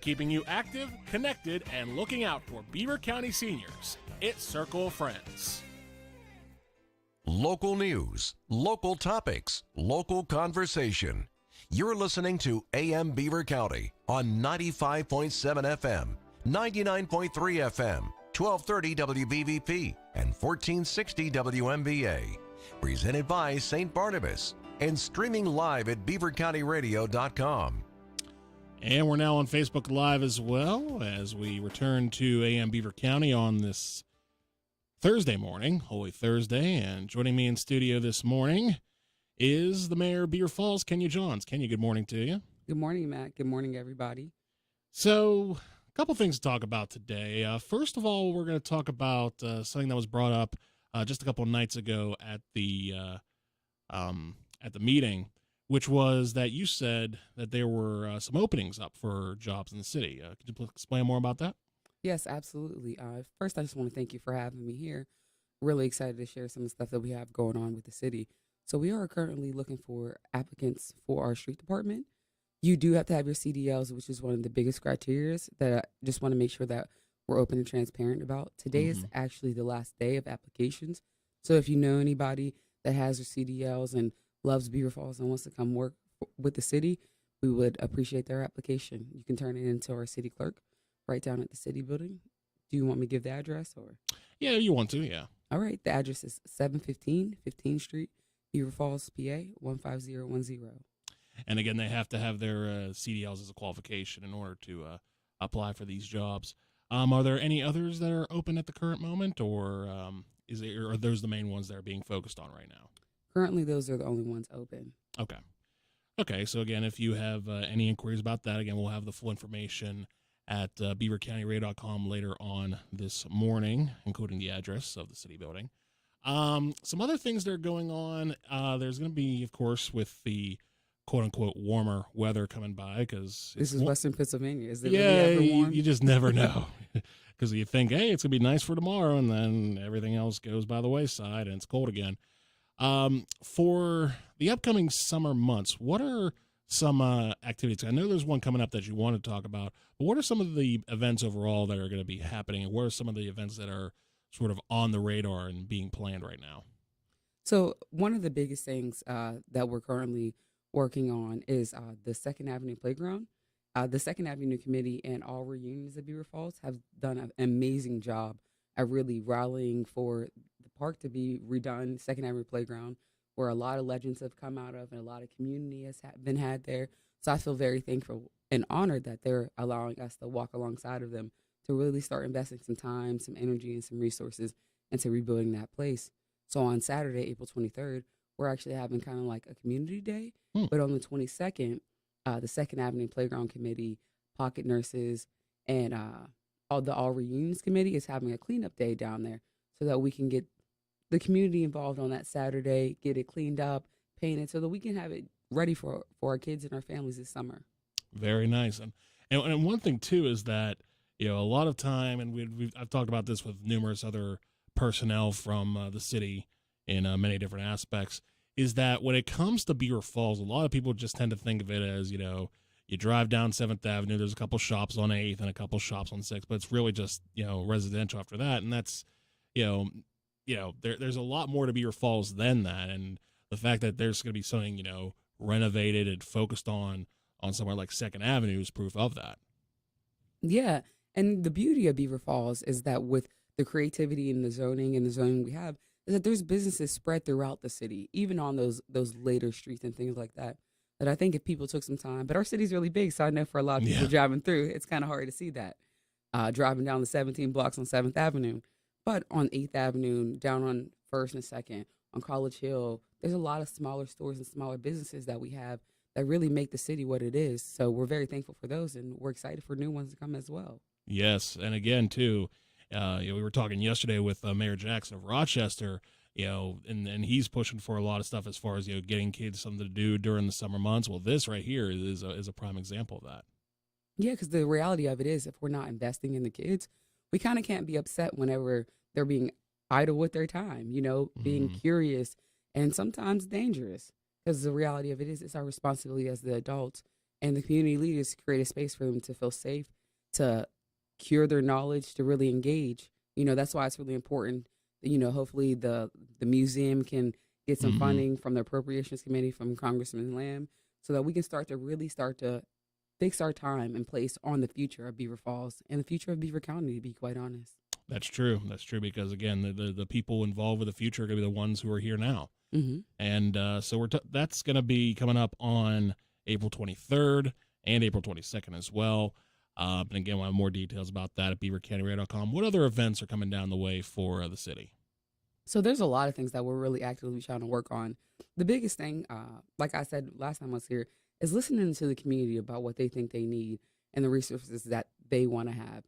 keeping you active, connected, and looking out for Beaver County seniors. It's Circle of Friends. Local news, local topics, local conversation. You're listening to AM Beaver County on 95.7 FM, 99.3 FM, 1230 WBVP, and 1460 WMBA. Presented by St. Barnabas and streaming live at beavercountyradio.com. And we're now on Facebook Live as well as we return to AM Beaver County on this Thursday morning, Holy Thursday. And joining me in studio this morning is the mayor of Beaver Falls, Kenya Johns. Kenya, good morning to you. Good morning, Matt. Good morning, everybody. So, a couple things to talk about today. First of all, we're going to talk about something that was brought up just a couple of nights ago at the meeting, which was that you said that there were some openings up for jobs in the city. Could you explain more about that? Yes, absolutely. First, I just want to thank you for having me here. Really excited to share some of the stuff that we have going on with the city. So we are currently looking for applicants for our street department. You do have to have your CDLs, which is one of the biggest criteria that I just want to make sure that we're open and transparent about. Today is actually the last day of applications. So if you know anybody that has their CDLs and loves Beaver Falls and wants to come work with the city, we would appreciate their application. You can turn it into our city clerk right down at the city building. Do you want me to give the address? Or? Yeah, you want to, yeah. All right. The address is 715 15th Street, Beaver Falls, PA, 15010. And again, they have to have their CDLs as a qualification in order to apply for these jobs. Are there any others that are open at the current moment, or are those the main ones that are being focused on right now? Currently, those are the only ones open. Okay. So again, if you have any inquiries about that, again, we'll have the full information at beavercountyradio.com later on this morning, including the address of the city building. Some other things that are going on. There's going to be, of course, with the quote-unquote warmer weather coming by, because this is Western Pennsylvania. Is it really ever warm? You just never know. Because you think, hey, it's going to be nice for tomorrow, and then everything else goes by the wayside, and it's cold again. For the upcoming summer months, what are some activities? I know there's one coming up that you want to talk about, but what are some of the events overall that are going to be happening, and what are some of the events that are sort of on the radar and being planned right now? So one of the biggest things that we're currently working on is the Second Avenue Playground. The Second Avenue Committee and all reunions of Beaver Falls have done an amazing job at really rallying for the park to be redone, Second Avenue Playground, where a lot of legends have come out of and a lot of community has been had there. So I feel very thankful and honored that they're allowing us to walk alongside of them to really start investing some time, some energy, and some resources into rebuilding that place. So on Saturday, April 23rd, we're actually having kind of like a community day, but on the 22nd, the Second Avenue Playground Committee, Pocket Nurses, and All Reunions Committee is having a cleanup day down there so that we can get the community involved on that Saturday, get it cleaned up, painted, so that we can have it ready for our kids and our families this summer. Very nice. And one thing, too, is that, a lot of time, and I've talked about this with numerous other personnel from the city in many different aspects, is that when it comes to Beaver Falls, a lot of people just tend to think of it as, you drive down 7th Avenue, there's a couple shops on 8th and a couple shops on 6th, but it's really just, residential after that. And that's, there's a lot more to Beaver Falls than that. And the fact that there's going to be something, renovated and focused on somewhere like 2nd Avenue is proof of that. Yeah. And the beauty of Beaver Falls is that with the creativity and the zoning we have, is that there's businesses spread throughout the city, even on those later streets and things like that. That I think if people took some time, but our city's really big, so I know for a lot of people driving through, it's kind of hard to see that. Driving down the 17 blocks on 7th Avenue, but on 8th Avenue, down on 1st and 2nd, on College Hill, there's a lot of smaller stores and smaller businesses that we have that really make the city what it is. So we're very thankful for those, and we're excited for new ones to come as well. Yes, and again, too, we were talking yesterday with Mayor Jackson of Rochester, and he's pushing for a lot of stuff as far as, getting kids something to do during the summer months. Well, this right here is a prime example of that. Yeah, because the reality of it is if we're not investing in the kids, we kind of can't be upset whenever they're being idle with their time, being curious and sometimes dangerous. Because the reality of it is it's our responsibility as the adults and the community leaders create a space for them to feel safe, to cure their knowledge, to really engage. That's why it's really important. Hopefully the museum can get some Mm-hmm. funding from the Appropriations Committee from Congressman Lamb, so that we can start to fix our time and place on the future of Beaver Falls and the future of Beaver County, to be quite honest. That's true. That's true because again, the people involved with the future are going to be the ones who are here now, Hmm. and so that's going to be coming up on April 23rd and April 22nd as well. And again, we'll have more details about that at beavercountyradio.com. What other events are coming down the way for the city? So there's a lot of things that we're really actively trying to work on. The biggest thing, like I said last time I was here, is listening to the community about what they think they need and the resources that they want to have.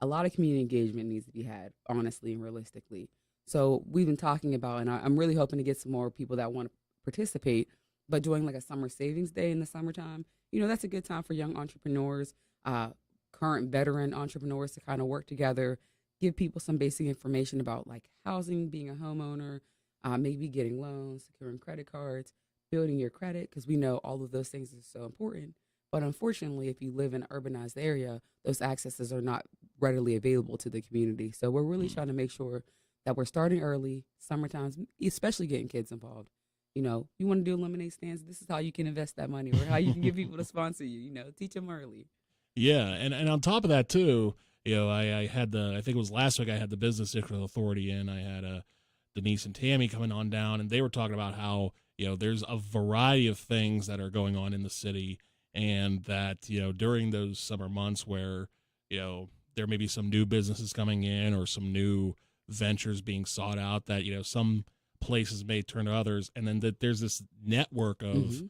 A lot of community engagement needs to be had, honestly and realistically. So we've been talking about, and I'm really hoping to get some more people that want to participate, but doing like a summer savings day in the summertime, that's a good time for young entrepreneurs, current veteran entrepreneurs to kind of work together, give people some basic information about like housing, being a homeowner, maybe getting loans, securing credit cards, building your credit, because we know all of those things are so important. But unfortunately, if you live in an urbanized area, those accesses are not readily available to the community. So we're really trying to make sure that we're starting early, summertime, especially getting kids involved. You want to do lemonade stands, this is how you can invest that money or how you can get people to sponsor you, teach them early. Yeah, and on top of that too, I had I think it was last week I had the Business District Authority in. I had Denise and Tammy coming on down, and they were talking about how there's a variety of things that are going on in the city, and that during those summer months where there may be some new businesses coming in or some new ventures being sought out, that some places may turn to others, and then that there's this network of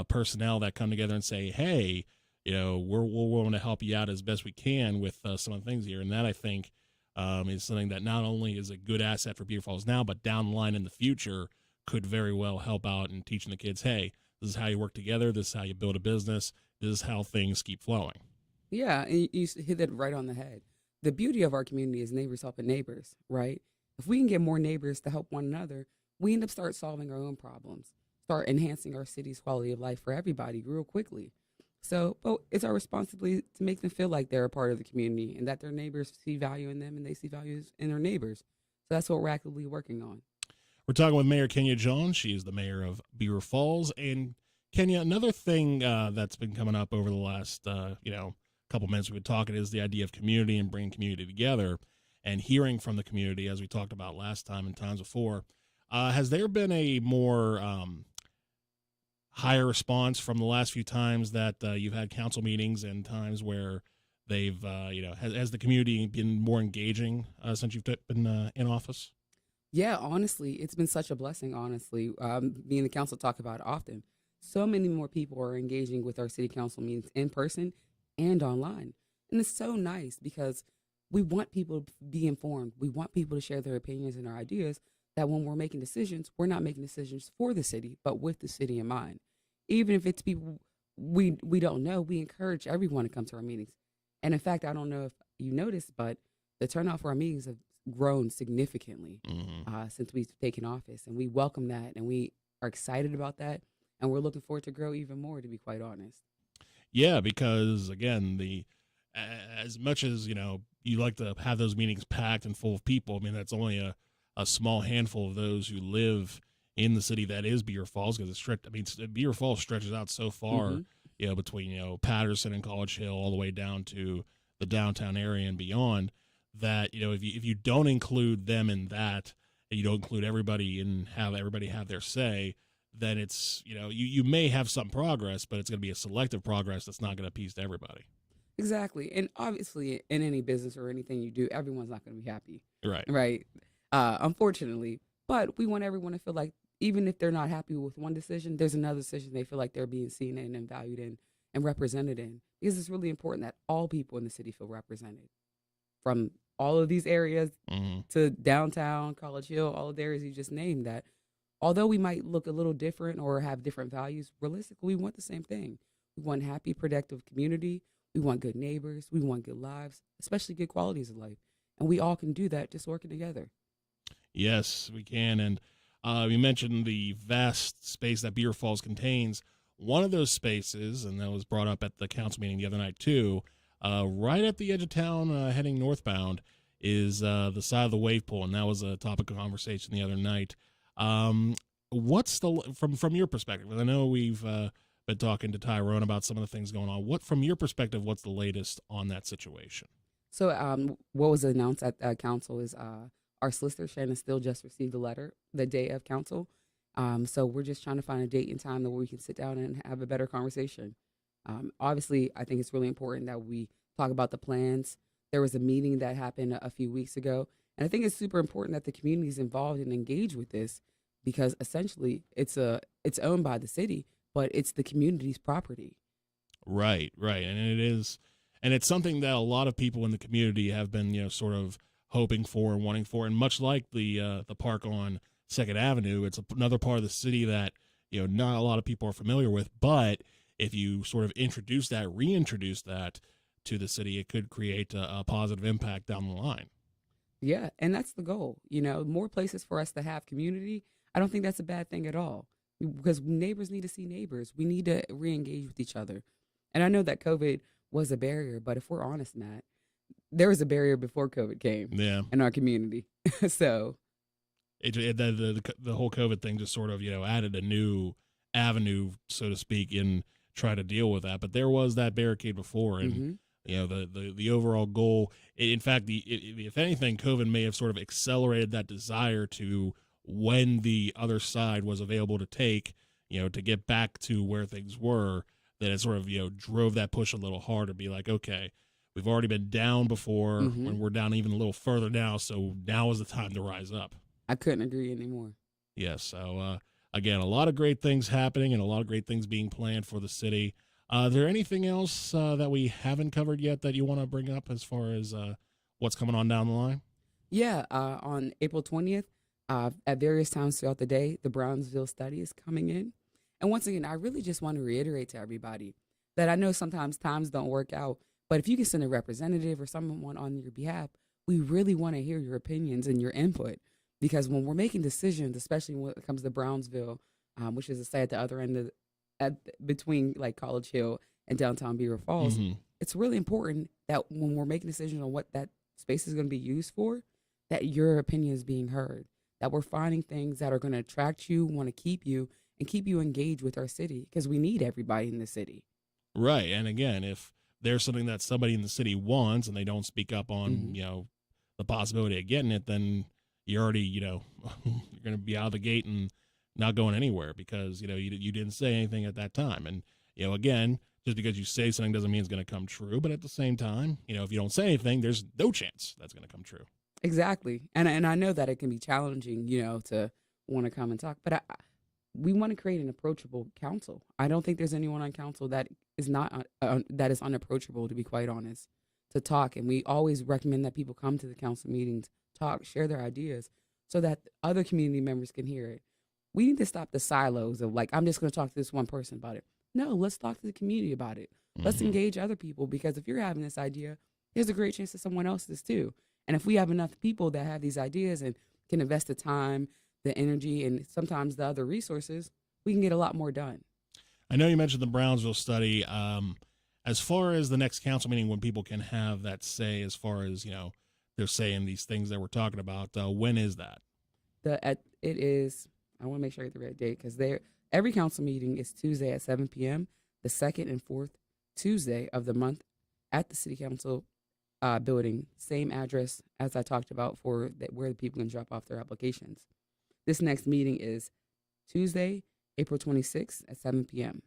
personnel that come together and say, hey, we're willing to help you out as best we can with some of the things here. And that, I think, is something that not only is a good asset for Beaver Falls now, but down the line in the future could very well help out in teaching the kids, hey, this is how you work together. This is how you build a business. This is how things keep flowing. Yeah, and you hit it right on the head. The beauty of our community is neighbors helping neighbors, right? If we can get more neighbors to help one another, we end up start solving our own problems, start enhancing our city's quality of life for everybody real quickly. So, but it's our responsibility to make them feel like they're a part of the community and that their neighbors see value in them and they see values in their neighbors. So that's what we're actively working on. We're talking with Mayor Kenya Jones. She is the mayor of Beaver Falls. And Kenya, another thing that's been coming up over the last, couple minutes we've been talking is the idea of community and bringing community together and hearing from the community, as we talked about last time and times before. Has there been a more higher response from the last few times that you've had council meetings and times where they've, has the community been more engaging since you've been in office? Yeah, honestly, it's been such a blessing, honestly. Me and the council talk about it often. So many more people are engaging with our city council meetings in person and online. And it's so nice because we want people to be informed. We want people to share their opinions and our ideas, that when we're making decisions, we're not making decisions for the city, but with the city in mind. Even if it's people we don't know, we encourage everyone to come to our meetings. And in fact, I don't know if you noticed, but the turnout for our meetings have grown significantly since we've taken office. And we welcome that, and we are excited about that. And we're looking forward to grow even more, to be quite honest. Yeah, because again, as much as you like to have those meetings packed and full of people, I mean that's only a small handful of those who live in the city that is Beaver Falls, because Beaver Falls stretches out so far, between Patterson and College Hill all the way down to the downtown area and beyond. That if you don't include them in that, and you don't include everybody and have everybody have their say, then it's you may have some progress, but it's going to be a selective progress that's not going to appease to everybody. Exactly. And obviously, in any business or anything you do, everyone's not going to be happy. Right. Right. Unfortunately. But we want everyone to feel like, even if they're not happy with one decision, there's another decision they feel like they're being seen in and valued in and represented in. Because it's really important that all people in the city feel represented. From all of these areas to downtown, College Hill, all of the areas you just named, that although we might look a little different or have different values, realistically, we want the same thing. We want happy, productive community. We want good neighbors. We want good lives, especially good qualities of life. And we all can do that just working together. Yes, we can. And you mentioned the vast space that Beaver Falls contains. one of those spaces, and that was brought up at the council meeting the other night too, right at the edge of town, heading northbound, is the side of the wave pool, and that was a topic of conversation the other night. What's from your perspective? I know we've been talking to Tyrone about some of the things going on. What, from your perspective, what's the latest on that situation? So what was announced at council is our solicitor, Shannon Still, just received a letter the day of council. So we're just trying to find a date and time that we can sit down and have a better conversation. Obviously, I think it's really important that we talk about the plans. There was a meeting that happened a few weeks ago, and I think it's super important that the community is involved and engaged with this because essentially it's owned by the city, but it's the community's property. Right, and it is, and it's something that a lot of people in the community have been, sort of hoping for and wanting for, and much like the park on Second Avenue, it's another part of the city that not a lot of people are familiar with. But if you sort of reintroduce that to the city, it could create a positive impact down the line. Yeah, and that's the goal. More places for us to have community. I don't think that's a bad thing at all because neighbors need to see neighbors. We need to re-engage with each other. And I know that COVID was a barrier, but if we're honest, Matt, there was a barrier before COVID came in our community. So the whole COVID thing just sort of, added a new avenue, so to speak, in try to deal with that. But there was that barricade before, and the overall goal. In fact, if anything, COVID may have sort of accelerated that desire to, when the other side was available to take, to get back to where things were, that it sort of, drove that push a little harder, be like, okay, we've already been down before, and we're down even a little further now, so now is the time to rise up. I couldn't agree anymore. Yes. So, again, a lot of great things happening and a lot of great things being planned for the city. Is there anything else that we haven't covered yet that you want to bring up as far as what's coming on down the line? Yeah. On April 20th, at various times throughout the day, the Brownsville study is coming in. And once again, I really just want to reiterate to everybody that I know sometimes times don't work out, but if you can send a representative or someone on your behalf, we really want to hear your opinions and your input. Because when we're making decisions, especially when it comes to Brownsville, which is a site at the other end between like College Hill and downtown Beaver Falls, it's really important that when we're making decisions on what that space is going to be used for, that your opinion is being heard, that we're finding things that are going to attract you, want to keep you, and keep you engaged with our city because we need everybody in the city. Right. And again, if there's something that somebody in the city wants and they don't speak up on, the possibility of getting it, then you're already, you're going to be out of the gate and not going anywhere because, you didn't say anything at that time. And, again, just because you say something doesn't mean it's going to come true. But at the same time, if you don't say anything, there's no chance that's going to come true. Exactly. And I know that it can be challenging, to want to come and talk. But we want to create an approachable council. I don't think there's anyone on council that is not that is unapproachable, to be quite honest, to talk. And we always recommend that people come to the council meetings, talk, share their ideas so that other community members can hear it. We need to stop the silos of like, I'm just going to talk to this one person about it. No, let's talk to the community about it. Let's engage other people because if you're having this idea, there's a great chance that someone else is too. And if we have enough people that have these ideas and can invest the time, the energy, and sometimes the other resources, we can get a lot more done. I know you mentioned the Brownsville study. As far as the next council meeting when people can have that say as far as, they're saying these things that we're talking about, when is that? It is, I want to make sure I get the right date because every council meeting is Tuesday at 7 p.m., the second and fourth Tuesday of the month at the City Council building, same address as I talked about for where the people can drop off their applications. This next meeting is Tuesday, April 26th at 7 p.m.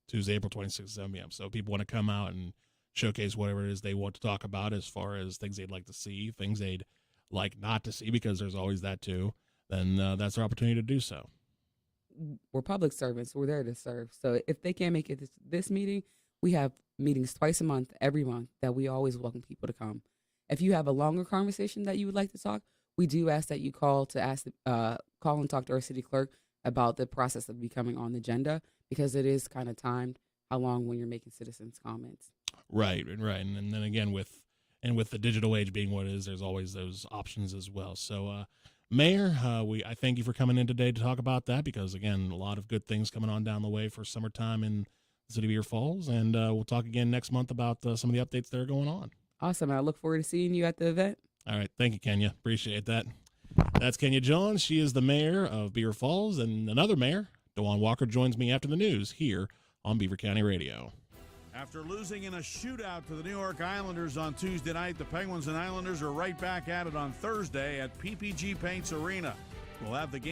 Tuesday, April 26th at 7 p.m. So people want to come out and showcase whatever it is they want to talk about as far as things they'd like to see, things they'd like not to see, because there's always that too, then that's our opportunity to do so. We're public servants. We're there to serve. So if they can't make it this meeting, we have meetings twice a month, every month, that we always welcome people to come. If you have a longer conversation that you would like to talk, we do ask that you call and talk to our city clerk about the process of becoming on the agenda, because it is kind of timed how long when you're making citizens' comments. Right. And then again, with the digital age being what it is, there's always those options as well. So, Mayor, I thank you for coming in today to talk about that because, again, a lot of good things coming on down the way for summertime in the city of Beaver Falls. And we'll talk again next month about some of the updates that are going on. Awesome. I look forward to seeing you at the event. All right. Thank you, Kenya. Appreciate that. That's Kenya Jones. She is the mayor of Beaver Falls. And another mayor, DeJuan Walker, joins me after the news here on Beaver County Radio. After losing in a shootout to the New York Islanders on Tuesday night, the Penguins and Islanders are right back at it on Thursday at PPG Paints Arena. We'll have the game